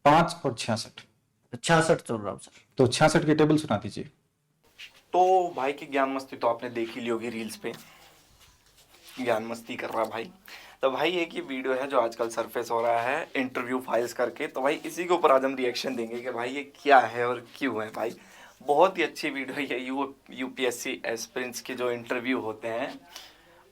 5 और 66। 66 चल रहा हूँ सर। तो 66 की टेबल सुना दीजिए। तो भाई की ज्ञान मस्ती तो आपने देख ही ली होगी रील्स पे, ज्ञान मस्ती कर रहा भाई। तो भाई एक ये वीडियो है जो आजकल सरफेस हो रहा है इंटरव्यू फाइल्स करके, तो भाई इसी के ऊपर आज हम रिएक्शन देंगे कि भाई ये क्या है और क्यों है भाई। बहुत ही अच्छी वीडियो है ये। यूपीएससी एस्पिरेंट्स के जो इंटरव्यू होते हैं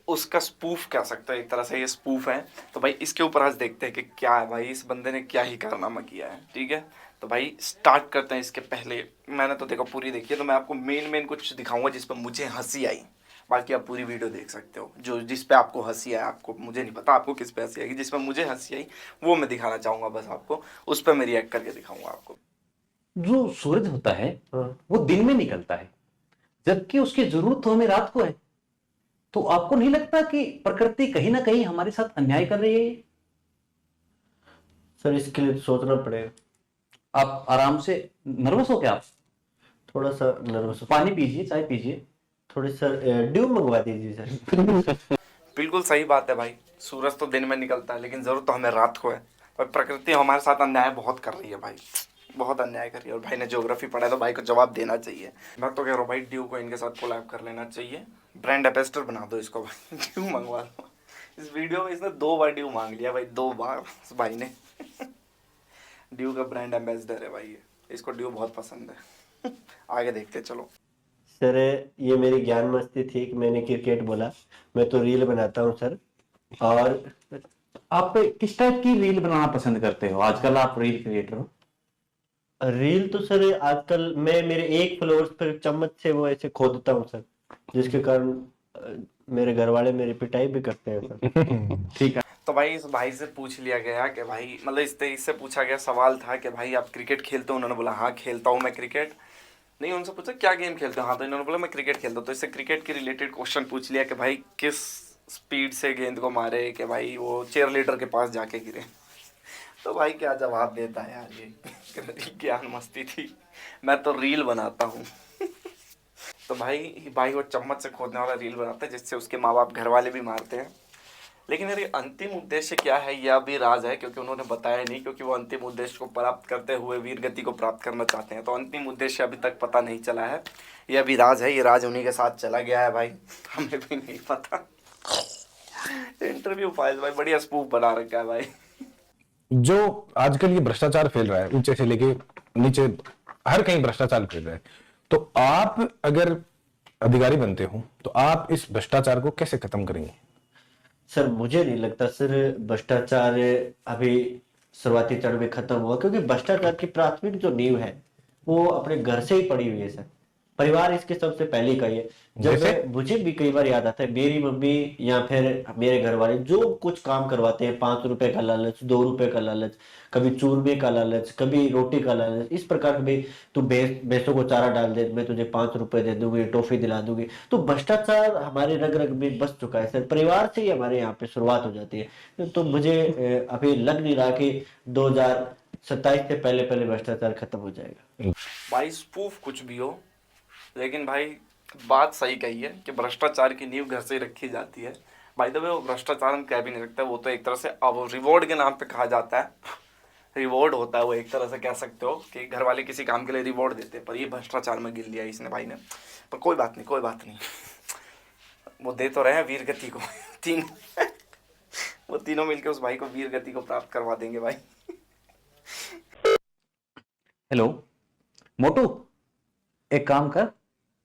उसका स्पूफ कह सकते हैं, एक तरह से ये स्पूफ है। तो भाई इसके ऊपर आज देखते हैं कि क्या है भाई, इस बंदे ने क्या ही कारनामा किया है। ठीक है, तो भाई स्टार्ट करते हैं। इसके पहले मैंने तो देखा पूरी देखी है, तो मैं आपको मेन कुछ दिखाऊंगा जिस पर मुझे हंसी आई। बाकी आप पूरी वीडियो देख सकते हो, जो जिस पे आपको हंसी आए। आपको, मुझे नहीं पता आपको किस पे हंसी आएगी, जिस पे मुझे हंसी आई वो मैं दिखाना चाहूँगा बस आपको, उस पर मैं रिएक्ट करके दिखाऊंगा आपको। जो सूरज होता है हाँ। वो दिन में निकलता है, जबकि उसकी जरूरत तो हमें रात को है। तो आपको नहीं लगता कि प्रकृति कहीं ना कहीं हमारे साथ अन्याय कर रही है? सर इसके लिए तो सोचना पड़ेगा। आप आराम से, नर्वस हो क्या आप? थोड़ा सा नर्वस। पानी पीजिए, चाय पीजिए। थोड़ी सर ड्यू मंगवा दीजिए सर। बिल्कुल सही बात है भाई, सूरज तो दिन में निकलता है लेकिन ज़रूरत तो हमें रात को है। और प्रकृति हमारे साथ अन्याय बहुत कर रही है भाई, बहुत अन्याय कर रही है। और भाई ने ज्योग्राफी पढ़ा है तो भाई को जवाब देना चाहिए। मैं तो कह रहा हूँ भाई ड्यू को इनके साथ कोलैब कर लेना चाहिए, ब्रांड एम्बेसडर बना दो इसको भाई। ड्यू मंगवा दो। इस वीडियो में इसने 2 बार ड्यू मांग लिया भाई, 2 बार इस भाई ने। ड्यू का ब्रांड एम्बेसडर है भाई ये, इसको ड्यू बहुत पसंद है। आगे देखते चलो। सर ये मेरी ज्ञान मस्ती थी कि मैंने क्रिकेट बोला। मैं तो रील बनाता हूँ सर। और आप किस टाइप की रील बनाना पसंद करते हो? आजकल आप रील क्रिएटर हो। रील तो सर आजकल मैं मेरे एक फ्लोर्स पर चम्मच से वो ऐसे खोदता हूँ सर, जिसके कारण मेरे घर वाले मेरी पिटाई भी करते हैं सर। ठीक है। तो भाई इस भाई से पूछ लिया गया कि भाई, मतलब इससे पूछा गया सवाल था कि भाई आप क्रिकेट खेलते हो? उन्होंने बोला हाँ खेलता हूँ मैं क्रिकेट। नहीं, उनसे पूछा क्या गेम खेलते हो? हाँ, तो इन्होंने बोला मैं क्रिकेट खेलता हूँ। तो इससे क्रिकेट के रिलेटेड क्वेश्चन पूछ लिया कि भाई किस स्पीड से गेंद को मारे कि भाई वो चेयर लीडर के पास जाके गिरे। तो भाई क्या जवाब देता है यार ये। ज्ञान मस्ती थी, मैं तो रील बनाता हूँ। तो भाई वो चम्मच से खोदने वाला रील बनाता है जिससे उसके माँ बाप घर वाले भी मारते हैं। लेकिन यार ये अंतिम उद्देश्य क्या है यह अभी राज है, क्योंकि उन्होंने बताया नहीं, क्योंकि वो अंतिम उद्देश्य को प्राप्त करते हुए वीर गति को प्राप्त करना चाहते हैं। तो अंतिम उद्देश्य अभी तक पता नहीं चला है, यह अभी राज है। ये राज उन्हीं के साथ चला गया है भाई, हमें भी नहीं पता। इंटरव्यू फाइल भाई बढ़िया स्पूफ बना रखा है भाई। जो आजकल ये भ्रष्टाचार फैल रहा है, ऊंचे से लेके नीचे हर कहीं भ्रष्टाचार फैल रहा है, तो आप अगर अधिकारी बनते हो तो आप इस भ्रष्टाचार को कैसे खत्म करेंगे? सर मुझे नहीं लगता सर भ्रष्टाचार अभी शुरुआती चरण में खत्म हुआ, क्योंकि भ्रष्टाचार की प्राथमिक जो नींव है वो अपने घर से ही पड़ी हुई है सर। परिवार इसके सबसे पहले इकाई है। जब जैसे? मुझे भी कई बार याद आता है, मेरी मम्मी या फिर मेरे घर वाले जो कुछ काम करवाते हैं, 5 रुपए का लालच, 2 रुपए का लालच, कभी चूरमे का लालच, कभी रोटी का लालच, इस प्रकार के भाई तू भैंसों को चारा डाल दे, मैं तुझे 5 रुपए दे दूंगी, टॉफी दिला दूंगी। तो भ्रष्टाचार हमारे रग रग में बस चुका है सर। परिवार से ही हमारे यहाँ पे शुरुआत हो जाती है। तो मुझे अभी लग नहीं रहा कि 2027 से पहले पहले भ्रष्टाचार खत्म हो जाएगा। भाई स्पूफ कुछ भी हो, लेकिन भाई बात सही कही है कि भ्रष्टाचार की नींव घर से ही रखी जाती है। भाई द वे वो भ्रष्टाचार हम कह भी नहीं सकते, वो तो एक तरह से अब रिवॉर्ड के नाम पे कहा जाता है। रिवॉर्ड होता है वो, एक तरह से कह सकते हो कि घर वाले किसी काम के लिए रिवॉर्ड देते हैं, पर ये भ्रष्टाचार में गिन लिया इसने भाई ने। पर कोई बात नहीं, कोई बात नहीं, वो दे तो रहे हैं वीर गति को। तीन वो तीनों मिलकर उस भाई को वीर गति को प्राप्त करवा देंगे भाई। हेलो मोटू, एक काम कर,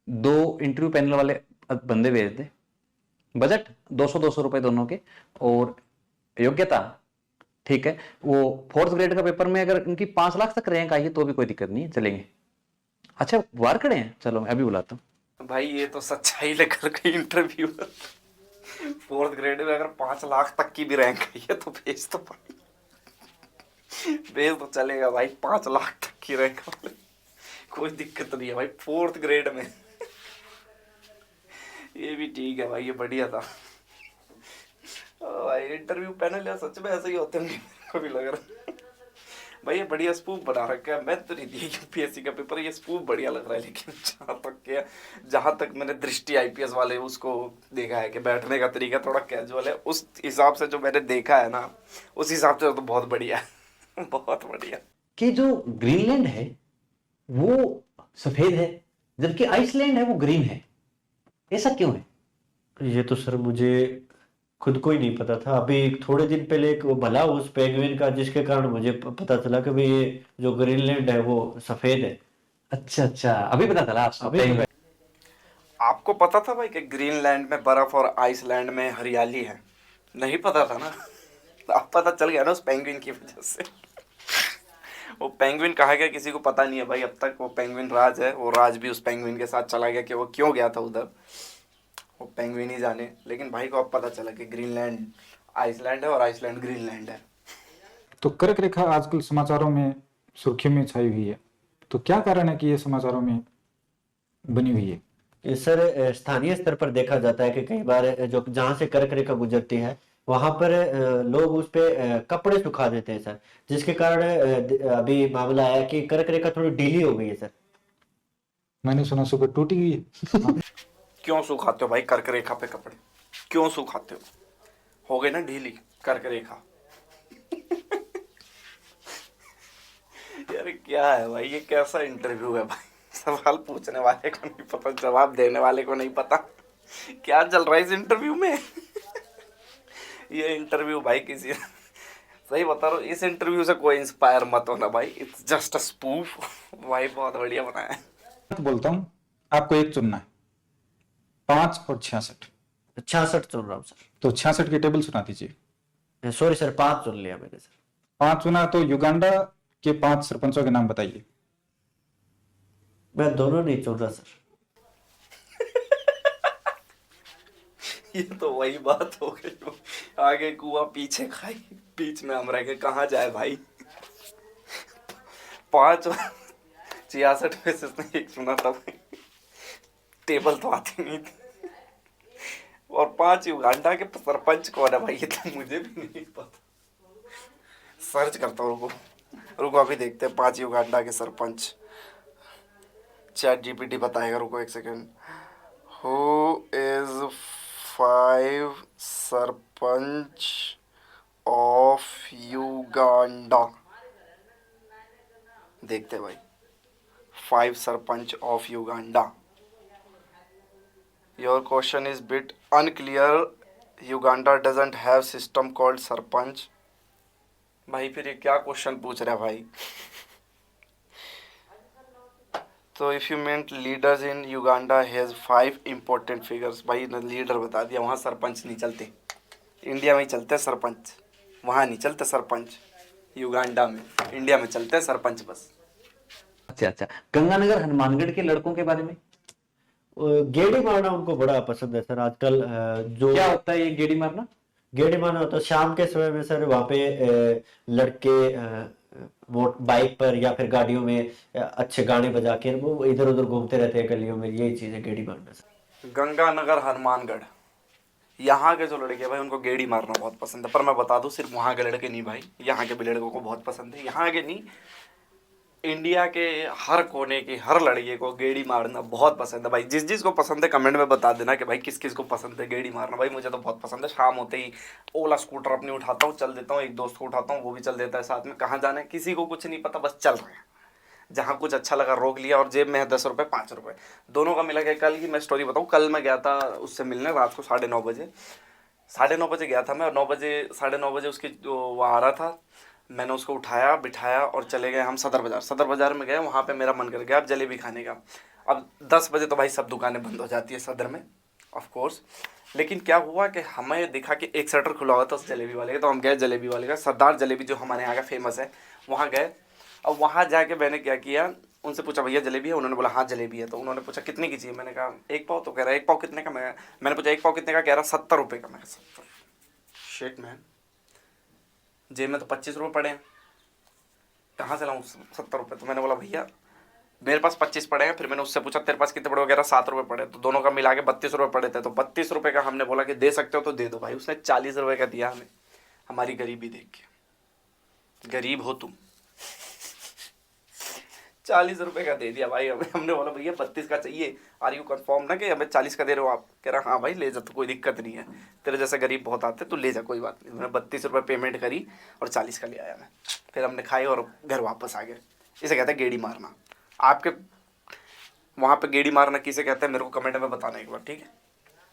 2 इंटरव्यू पैनल वाले बंदे भेज दे। बजट 200 रुपए दोनों के, और योग्यता ठीक है, वो 4th ग्रेड का पेपर में अगर इनकी 5 लाख तक रैंक आई है तो भी कोई दिक्कत नहीं है, चलेंगे। अच्छा बाहर खड़े हैं, चलो मैं अभी बुलाता हूँ। भाई ये तो सच्चाई लेकर के इंटरव्यू। 4th ग्रेड में अगर 5 लाख तक की भी रैंक आई है तो भेज तो भाई, भेज तो चलेगा भाई। 5 लाख तक की रैंक वाले कोई दिक्कत नहीं है भाई, 4th ग्रेड में। ये भी ठीक है भाई, ये बढ़िया था भाई। इंटरव्यू पैनल यार सच में ऐसे ही होते हैं, मेरे को भी लग रहा है भाई। ये बढ़िया स्पूफ बना रखा है। मैं तो नहीं दिया यूपीएससी का पेपर, ये स्पूफ बढ़िया लग रहा है। लेकिन जहाँ तक मैंने दृष्टि आईपीएस वाले उसको देखा है कि बैठने का तरीका थोड़ा कैजुअल है, उस हिसाब से जो मैंने देखा है ना, उस हिसाब से तो बहुत बढ़िया है। बहुत बढ़िया। कि जो ग्रीनलैंड है वो सफेद है जबकि आइसलैंड है वो ग्रीन है, ऐसा क्यों है? ये तो सर मुझे खुद को ही नहीं पता था। अभी थोड़े दिन पहले एक वो भला उस पेंगुइन का जिसके कारण मुझे पता चला कि भाई ये जो ग्रीनलैंड है वो सफेद है। अच्छा अच्छा, अभी पता चला आपको? अभी पता- आपको पता था भाई कि ग्रीनलैंड में बर्फ और आइसलैंड में हरियाली है? नहीं पता था ना। अब पता चल गया ना उस पेंगुइन की वजह से। वो पेंगुइन कहा गया किसी को पता नहीं है भाई अब तक। वो पेंगुइन राज है, वो राज भी उस पेंगुइन के साथ चला गया कि वो क्यों गया था उधर, वो पेंगुइन ही जाने। लेकिन भाई को अब पता चला कि ग्रीनलैंड आइसलैंड है और आइसलैंड ग्रीनलैंड है। तो कर्क रेखा आजकल समाचारों में सुर्खियों में छाई हुई है, तो क्या कारण है कि ये समाचारों में बनी हुई है? ये सर स्थानीय स्तर पर देखा जाता है कि कई बार जो जहाँ से कर्क रेखा गुजरती है वहां पर लोग उस पे कपड़े सुखा देते हैं सर, जिसके कारण अभी मामला आया कि कर्क रेखा थोड़ी ढीली हो गई है सर। मैंने सुना सुबह टूटी हुई है। क्यों सुखाते हो भाई कर्क रेखा पे कपड़े? क्यों सुखाते हो गई ना ढीली कर्क रेखा। यार क्या है भाई, ये कैसा इंटरव्यू है भाई? सवाल पूछने वाले को नहीं पता, जवाब देने वाले को नहीं पता क्या चल रहा है इस इंटरव्यू में। ये इंटरव्यू भाई किसी सही बता रहा हूँ, इस इंटरव्यू से कोई इंस्पायर मत होना भाई, इट्स जस्ट अ स्पूफ। भाई बहुत बढ़िया बनाया है। तो बोलता हूँ, आपको एक चुनना है, 5 और 66। 66 चुन रहा हूँ सर। तो 66 की टेबल सुना दीजिए। सॉरी सर, 5 चुन लिया मैंने सर। 5 चुना तो युगांडा के 5 सरपंचों के नाम बताइए। मैं दोनों नहीं चुन रहा सर। ये तो वही बात हो गई, आगे कुआं पीछे खाई, बीच में हम रह गए, कहाँ जाए भाई। 5 66 में से उसने एक सुना था भाई, टेबल तो आती नहीं थी। और 5 युगांडा के सरपंच कौन है भाई, ये तो मुझे भी नहीं पता। सर्च करता हूँ, रुको अभी देखते हैं 5 युगांडा के सरपंच। चैट जीपीटी बताएगा, रुको एक second. Who is 5 sarpanch of Uganda? देखते भाई, 5 sarpanch of Uganda. Your question is bit unclear, Uganda doesn't have system called sarpanch. भाई फिर ये क्या क्वेश्चन पूछ रहा है भाई? तो if you meant leaders in Uganda has 5 important figures, भाई ने लीडर बता दिया। वहाँ सरपंच नहीं चलते, इंडिया में ही चलते सरपंच, वहाँ नहीं चलते सरपंच। युगांडा में, इंडिया में चलते सरपंच बस। अच्छा अच्छा, गंगानगर हनुमानगढ़ के लड़कों के बारे में गेड़ी मारना उनको बड़ा पसंद है सर आजकल। जो क्या होता है ये गेड़ी मारना? गेड़ी मारना होता है शाम के समय में सर, वहाँ पे लड़के वो बाइक पर या फिर गाड़ियों में अच्छे गाने बजा के वो इधर उधर घूमते रहते हैं गलियों में। यही चीज है गेड़ी मारना सर। गंगानगर हनुमानगढ़, यहाँ के जो लड़के हैं भाई उनको गेड़ी मारना बहुत पसंद है। पर मैं बता दूँ, सिर्फ वहाँ के लड़के नहीं भाई, यहाँ के भी लड़कों को बहुत पसंद है। यहाँ के नहीं, इंडिया के हर कोने की हर लड़के को गेड़ी मारना बहुत पसंद है भाई। जिस जिस को पसंद है कमेंट में बता देना कि भाई किस किस को पसंद है गेड़ी मारना। भाई मुझे तो बहुत पसंद है। शाम होते ही ओला स्कूटर अपनी उठाता हूँ, चल देता हूँ, एक दोस्त को उठाता हूँ, वो भी चल देता है साथ में। कहाँ जाना है किसी को कुछ नहीं पता, बस चल रहे हैं। जहाँ कुछ अच्छा लगा रोक लिया, और जेब में है 10 रुपये 5 रुपये दोनों का मिला के। कल की मैं स्टोरी बताऊँ, कल मैं गया था उससे मिलने रात को 9:30 बजे। 9:30 गया था मैं, और 9 बजे 9:30 बजे उसकी वो आ रहा था। मैंने उसको उठाया बिठाया और चले गए हम सदर बाज़ार में गए। वहाँ पे मेरा मन कर गया अब जलेबी खाने का। अब 10 बजे तो भाई सब दुकानें बंद हो जाती है सदर में, ऑफ कोर्स। लेकिन क्या हुआ कि हमें दिखा कि एक शटर खुला हुआ था उस जलेबी वाले का, तो हम गए जलेबी वाले का, सरदार जलेबी जो हमारे यहाँ का फेमस है, वहाँ गए। अब वहाँ जाके मैंने क्या किया, उनसे पूछा भैया जलेबी है? उन्होंने बोला हाँ जलेबी है। तो उन्होंने पूछा कितने की चाहिए? मैंने कहा 1 पाव। तो कह रहा 1 पाव कितने का? मैंने पूछा 1 पाव कितने का? कह रहा 70 रुपये का। मैं 70? शिट मैन, जेब में तो 25 रुपये पड़े हैं, कहाँ से लाऊं 70 रुपये? तो मैंने बोला भैया मेरे पास 25 पड़े हैं। फिर मैंने उससे पूछा तेरे पास कितने पड़े? वगैरह 7 रुपये पड़े। तो दोनों का मिला के 32 रुपये पड़े थे। तो 32 रुपये का हमने बोला कि दे सकते हो तो दे दो भाई। उसने 40 रुपये का दिया हमें, हमारी गरीबी देख के। गरीब हो तुम, 40 रुपए का दे दिया भाई हमें। हमने बोला भैया 32 का चाहिए, आर यू कंफर्म ना कि हमें 40 का दे रहे हो आप? कह रहा हाँ भाई ले जा, तो कोई दिक्कत नहीं है, तेरे जैसे गरीब बहुत आते, तू ले जा कोई बात नहीं। मैंने 32 रुपये पेमेंट करी और 40 का ले आया मैं। फिर हमने खाई और घर वापस आ गए। इसे कहते हैं गेड़ी मारना। आपके वहाँ पे गेड़ी मारना किसे कहते हैं मेरे को कमेंट में बताना एक बार, ठीक है?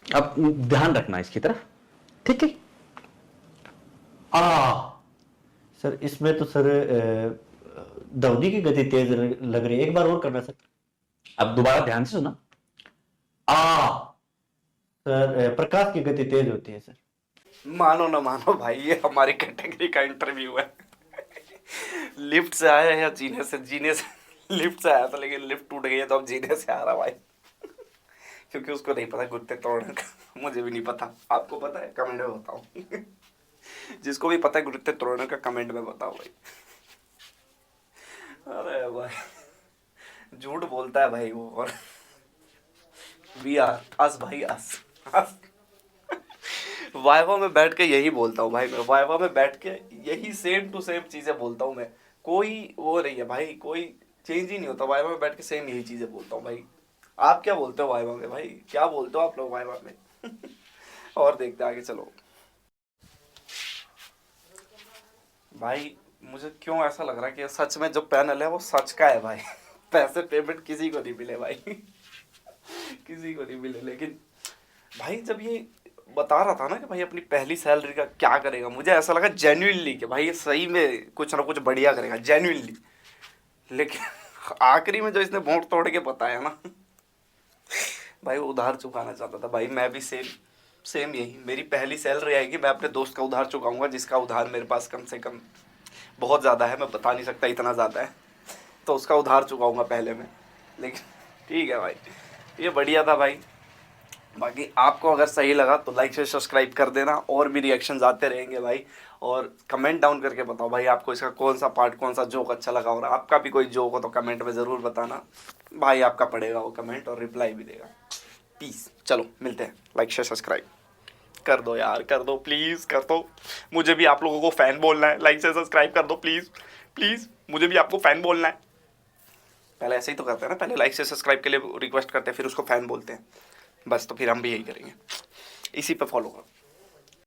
अब ध्यान रखना इसकी तरफ, ठीक है? सर इसमें तो सर धोनी की गति तेज लग रही है, एक बार और करना सर। अब दोबारा ध्यान से सुना। सर प्रकाश की गति तेज होती है सर। मानो ना मानो भाई, ये हमारी कैटेगरी का इंटरव्यू है। लिफ्ट से आया या जीने से? जीने से। लिफ्ट से आया था लेकिन लिफ्ट टूट गई है तो अब जीने से आ रहा भाई। क्योंकि उसको नहीं पता घुटने तोड़ने का, मुझे भी नहीं पता। आपको पता है? कमेंट में बताओ। जिसको भी पता है घुटने तोड़ने का, कमेंट में बताओ भाई। अरे भाई झूठ बोलता है भाई वो। और वी आर अस भाई, अस वाइवा में बैठ के यही बोलता हूँ भाई मैं। वाइवा में बैठ के यही सेम टू सेम चीजें बोलता हूँ मैं। कोई वो नहीं है भाई, कोई चेंज ही नहीं होता। वाइवा में बैठ के सेम यही चीजें बोलता हूँ भाई। आप क्या बोलते हो वाइवा में भाई? क्या बोलते हो आप लोग वाइवा में? और देखते आगे चलो भाई। मुझे क्यों ऐसा लग रहा है कि सच में जो पैनल है वो सच का है भाई। पैसे पेमेंट किसी को नहीं मिले भाई। किसी को नहीं मिले। लेकिन भाई जब ये बता रहा था ना कि भाई अपनी पहली सैलरी का क्या करेगा, मुझे ऐसा लगा जेन्युइनली कि भाई ये सही में कुछ ना कुछ बढ़िया करेगा, जेन्युइनली। लेकिन आखिरी में जो इसने भोंट तोड़ के बताया ना भाई, वो उधार चुकाना चाहता था भाई। मैं भी सेम यही, मेरी पहली सैलरी आएगी, मैं अपने दोस्त का उधार चुकाऊंगा, जिसका उधार मेरे पास कम से कम बहुत ज़्यादा है, मैं बता नहीं सकता इतना ज़्यादा है, तो उसका उधार चुकाऊंगा पहले में। लेकिन ठीक है भाई, ये बढ़िया था भाई। बाकी आपको अगर सही लगा तो लाइक से सब्सक्राइब कर देना, और भी रिएक्शंस आते रहेंगे भाई। और कमेंट डाउन करके बताओ भाई आपको इसका कौन सा पार्ट, कौन सा जोक अच्छा लगा, और आपका भी कोई जोक हो तो कमेंट में ज़रूर बताना भाई। आपका पढ़ेगा वो कमेंट और रिप्लाई भी देगा। पीस। चलो मिलते हैं। लाइक से सब्सक्राइब कर दो यार, कर दो प्लीज़, कर दो। मुझे भी आप लोगों को फ़ैन बोलना है। लाइक से सब्सक्राइब कर दो प्लीज़ प्लीज़, मुझे भी आपको फ़ैन बोलना है। पहले ऐसे ही तो करते हैं ना, पहले लाइक से सब्सक्राइब के लिए रिक्वेस्ट करते हैं, फिर उसको फ़ैन बोलते हैं। बस तो फिर हम भी यही करेंगे, इसी पे फॉलो करो।